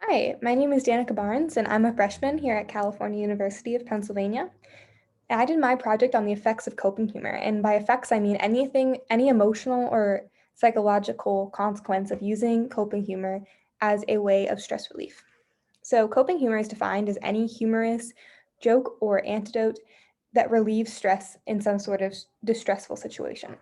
Hi, my name is Danica Barnes, and I'm a freshman here at California University of Pennsylvania. I did my project on the effects of coping humor, and by effects, I mean any emotional or psychological consequence of using coping humor as a way of stress relief. So, coping humor is defined as any humorous joke or antidote that relieves stress in some sort of distressful situation.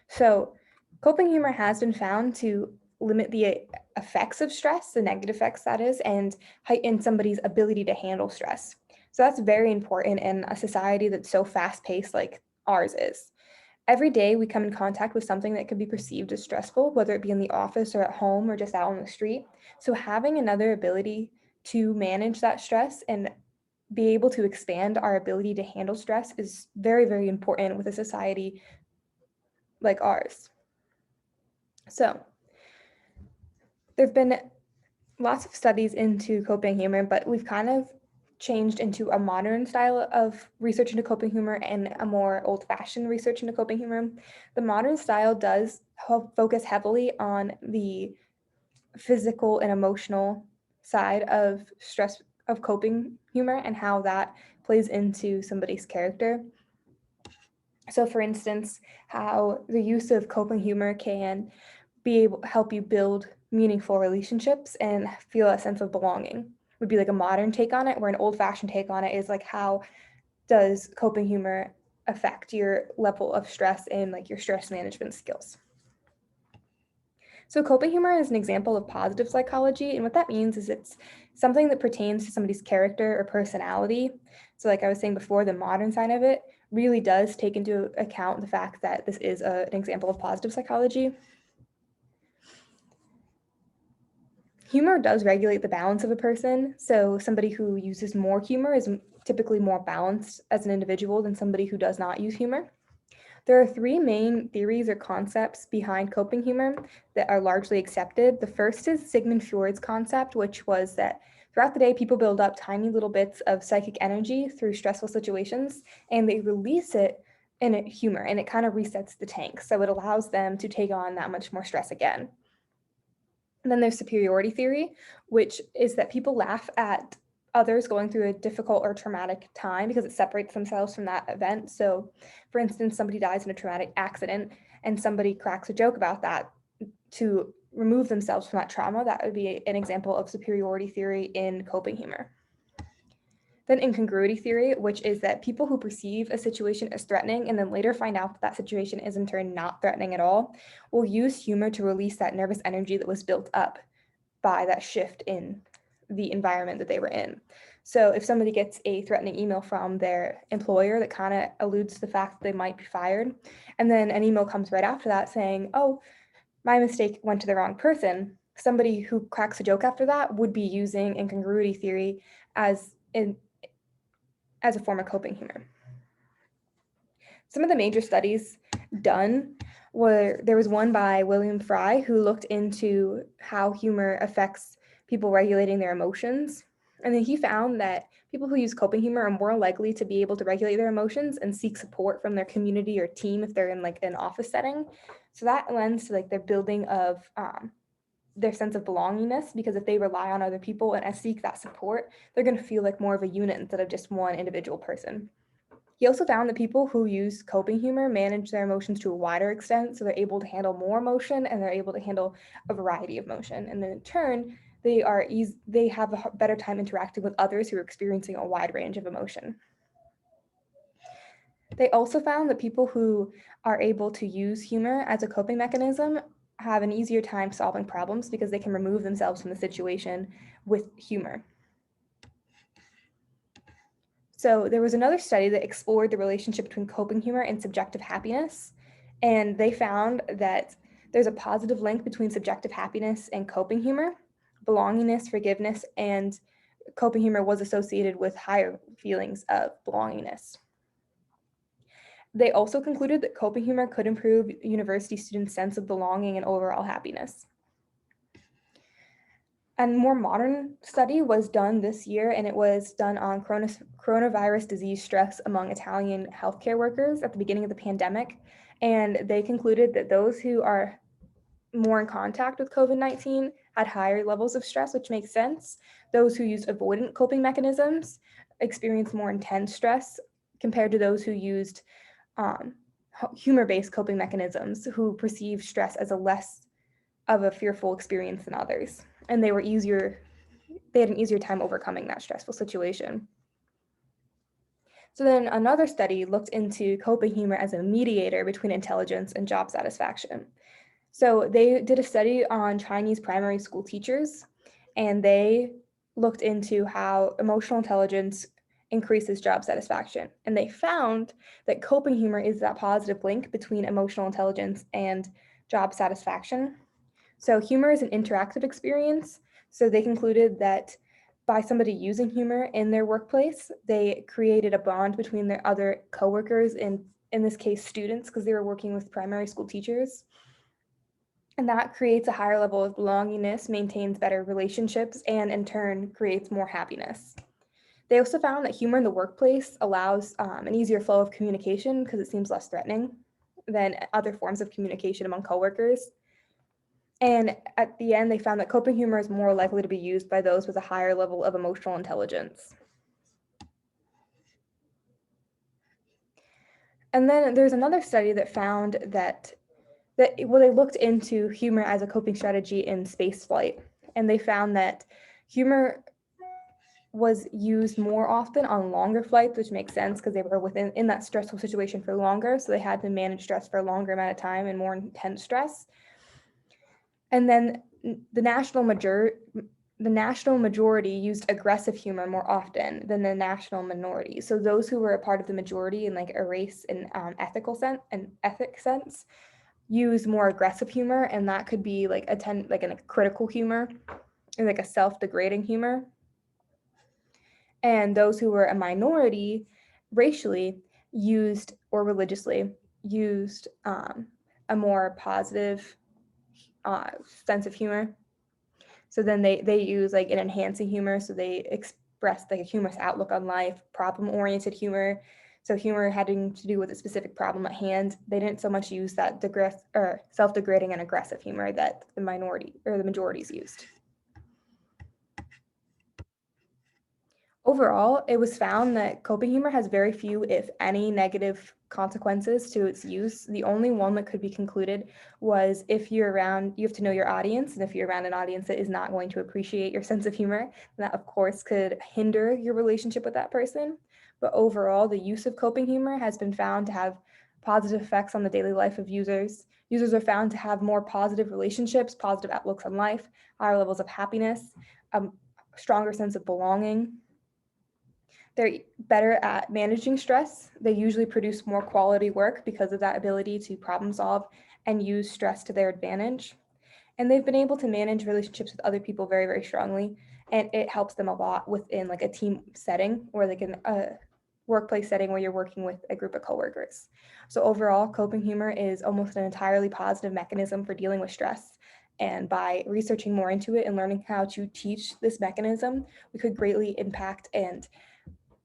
So, coping humor has been found to limit the effects of stress, the negative effects that is, and heighten somebody's ability to handle stress. So, that's very important in a society that's so fast paced like ours is. Every day, we come in contact with something that could be perceived as stressful, whether it be in the office or at home or just out on the street. So, having another ability to manage that stress and be able to expand our ability to handle stress is very, very important with a society like ours. So, there have been lots of studies into coping humor, but we've kind of changed into a modern style of research into coping humor and a more old-fashioned research into coping humor. The modern style does focus heavily on the physical and emotional side of stress of coping humor and how that plays into somebody's character. So, for instance, how the use of coping humor can be able help you build meaningful relationships and feel a sense of belonging would be like a modern take on it, where an old-fashioned take on it is like how does coping humor affect your level of stress and like your stress management skills. So coping humor is an example of positive psychology, and what that means is it's something that pertains to somebody's character or personality. So like I was saying before, the modern side of it really does take into account the fact that this is an example of positive psychology. Humor does regulate the balance of a person, so somebody who uses more humor is typically more balanced as an individual than somebody who does not use humor. There are three main theories or concepts behind coping humor that are largely accepted. The first is Sigmund Freud's concept, which was that throughout the day, people build up tiny little bits of psychic energy through stressful situations, and they release it in humor, and it kind of resets the tank. So it allows them to take on that much more stress again. And then there's superiority theory, which is that people laugh at others going through a difficult or traumatic time because it separates themselves from that event. So, for instance, somebody dies in a traumatic accident and somebody cracks a joke about that to remove themselves from that trauma. That would be an example of superiority theory in coping humor. Then incongruity theory, which is that people who perceive a situation as threatening and then later find out that that situation is in turn not threatening at all, will use humor to release that nervous energy that was built up by that shift in the environment that they were in. So if somebody gets a threatening email from their employer that kind of alludes to the fact that they might be fired, and then an email comes right after that saying, oh, my mistake went to the wrong person, somebody who cracks a joke after that would be using incongruity theory as a form of coping humor. Some of the major studies done there was one by William Fry who looked into how humor affects people regulating their emotions. And then he found that people who use coping humor are more likely to be able to regulate their emotions and seek support from their community or team if they're in like an office setting. So that lends to like their building of their sense of belongingness, because if they rely on other people and seek that support, they're going to feel like more of a unit instead of just one individual person. He also found that people who use coping humor manage their emotions to a wider extent, so they're able to handle more emotion and they're able to handle a variety of emotion. And then in turn, they have a better time interacting with others who are experiencing a wide range of emotion. They also found that people who are able to use humor as a coping mechanism have an easier time solving problems because they can remove themselves from the situation with humor. So there was another study that explored the relationship between coping humor and subjective happiness, and they found that there's a positive link between subjective happiness and coping humor. Belongingness, forgiveness, and coping humor was associated with higher feelings of belongingness. They also concluded that coping humor could improve university students' sense of belonging and overall happiness. A more modern study was done this year, and it was done on coronavirus disease stress among Italian healthcare workers at the beginning of the pandemic. And they concluded that those who are more in contact with COVID-19 had higher levels of stress, which makes sense. Those who used avoidant coping mechanisms experienced more intense stress compared to those who used humor-based coping mechanisms, who perceived stress as a less of a fearful experience than others. And they had an easier time overcoming that stressful situation. So then another study looked into coping humor as a mediator between intelligence and job satisfaction. So they did a study on Chinese primary school teachers, and they looked into how emotional intelligence increases job satisfaction. And they found that coping humor is that positive link between emotional intelligence and job satisfaction. So humor is an interactive experience. So they concluded that by somebody using humor in their workplace, they created a bond between their other coworkers, and in this case, students, because they were working with primary school teachers. And that creates a higher level of belongingness, maintains better relationships, and in turn creates more happiness. They also found that humor in the workplace allows an easier flow of communication because it seems less threatening than other forms of communication among coworkers. And at the end, they found that coping humor is more likely to be used by those with a higher level of emotional intelligence. And then there's another study that found that they looked into humor as a coping strategy in space flight, and they found that humor was used more often on longer flights, which makes sense because they were in that stressful situation for longer, so they had to manage stress for a longer amount of time and more intense stress. And then the national majority used aggressive humor more often than the national minority. So those who were a part of the majority in like a race and ethic sense use more aggressive humor, and that could be like a critical humor or like a self-degrading humor. And those who were a minority racially used or religiously used a more positive sense of humor. So then they use like an enhancing humor. So they express like a humorous outlook on life, problem-oriented humor. So humor having to do with a specific problem at hand. They didn't so much use that self-degrading and aggressive humor that the minority or the majorities used. Overall, it was found that coping humor has very few, if any, negative consequences to its use. The only one that could be concluded was if you're around, you have to know your audience, and if you're around an audience that is not going to appreciate your sense of humor, that of course could hinder your relationship with that person. But overall, the use of coping humor has been found to have positive effects on the daily life of users. Users are found to have more positive relationships, positive outlooks on life, higher levels of happiness, a stronger sense of belonging. They're better at managing stress. They usually produce more quality work because of that ability to problem solve and use stress to their advantage. And they've been able to manage relationships with other people very, very strongly. And it helps them a lot within like a team setting or like a workplace setting where you're working with a group of coworkers. So overall, coping humor is almost an entirely positive mechanism for dealing with stress. And by researching more into it and learning how to teach this mechanism, we could greatly impact and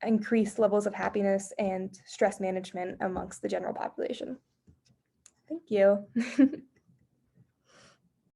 increase levels of happiness and stress management amongst the general population. Thank you.